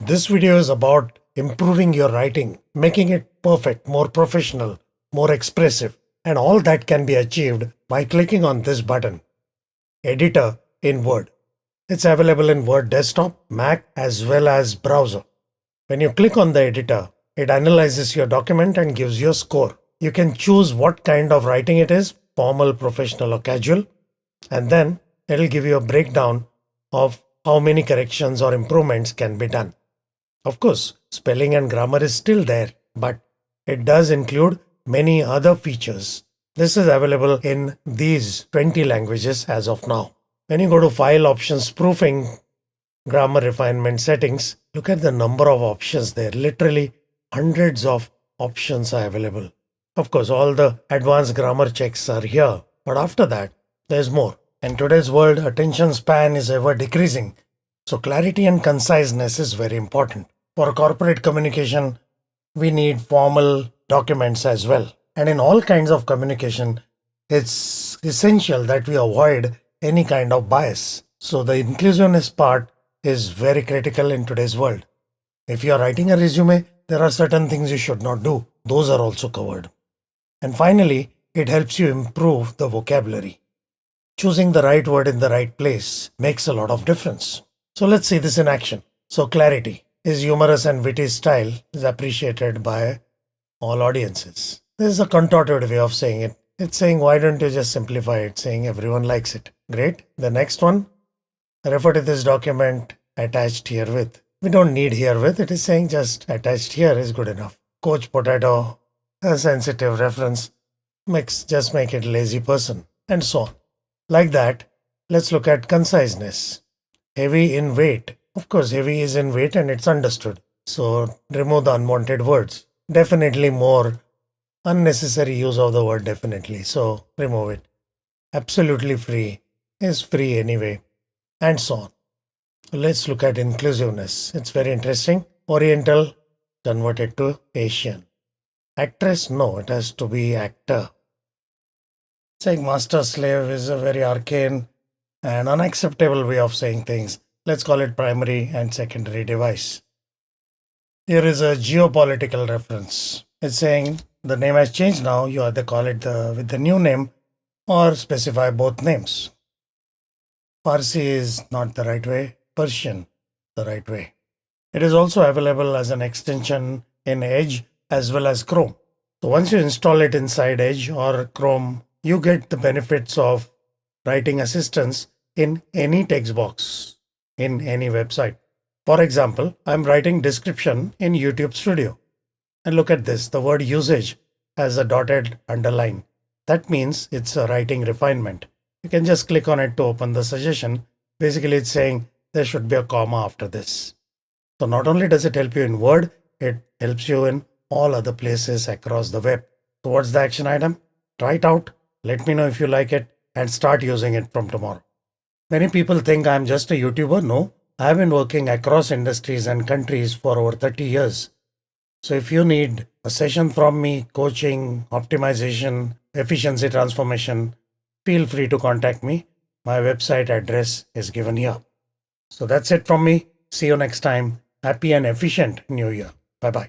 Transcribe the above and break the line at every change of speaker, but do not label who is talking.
This video is about improving your writing, making it perfect, more professional, more expressive, and all that can be achieved by clicking on this button, Editor in Word. It's available in Word Desktop, Mac, as well as browser. When you click on the editor, it analyzes your document and gives you a score. You can choose what kind of writing it is, formal, professional, or casual, and then it'll give you a breakdown of how many corrections or improvements can be done. Of course, spelling and grammar is still there, but it does include many other features. This is available in these 20 languages as of now. When you go to File Options, Proofing, Grammar Refinement Settings, look at the number of options there. Literally hundreds of options are available. Of course, all the advanced grammar checks are here, but after that, there's more. In today's world, attention span is ever decreasing, so clarity and conciseness is very important. For corporate communication, we need formal documents as well. And in all kinds of communication, it's essential that we avoid any kind of bias. So the inclusiveness part is very critical in today's world. If you are writing a resume, there are certain things you should not do. Those are also covered. And finally, it helps you improve the vocabulary. Choosing the right word in the right place makes a lot of difference. So let's see this in action. So clarity. His humorous and witty style is appreciated by all audiences. This is a contorted way of saying it. It's saying, why don't you just simplify it, saying everyone likes it. Great. The next one, refer to this document attached herewith. We don't need herewith. It is saying just attached here is good enough. Coach Potato, a sensitive reference. Just make it lazy person, and so on. Like that, let's look at conciseness. Heavy in weight. Of course, heavy is in weight and it's understood. So remove the unwanted words. Definitely more unnecessary use of the word definitely. So remove it. Absolutely free is free anyway. And so on. Let's look at inclusiveness. It's very interesting. Oriental converted to Asian. Actress? No, it has to be actor. Saying master slave is a very arcane and unacceptable way of saying things. Let's call it primary and secondary device. Here is a geopolitical reference. It's saying the name has changed now. You either call it with the new name or specify both names. Farsi is not the right way. Persian, the right way. It is also available as an extension in Edge as well as Chrome. So once you install it inside Edge or Chrome, you get the benefits of writing assistance in any text box, in any website. For example, I'm writing description in YouTube Studio. And look at this, the word usage has a dotted underline. That means it's a writing refinement. You can just click on it to open the suggestion. Basically, it's saying there should be a comma after this. So not only does it help you in Word, it helps you in all other places across the web. So what's the action item? Try it out. Let me know if you like it and start using it from tomorrow. Many people think I'm just a YouTuber. No, I've been working across industries and countries for over 30 years. So if you need a session from me, coaching, optimization, efficiency transformation, feel free to contact me. My website address is given here. So that's it from me. See you next time. Happy and efficient New Year. Bye-bye.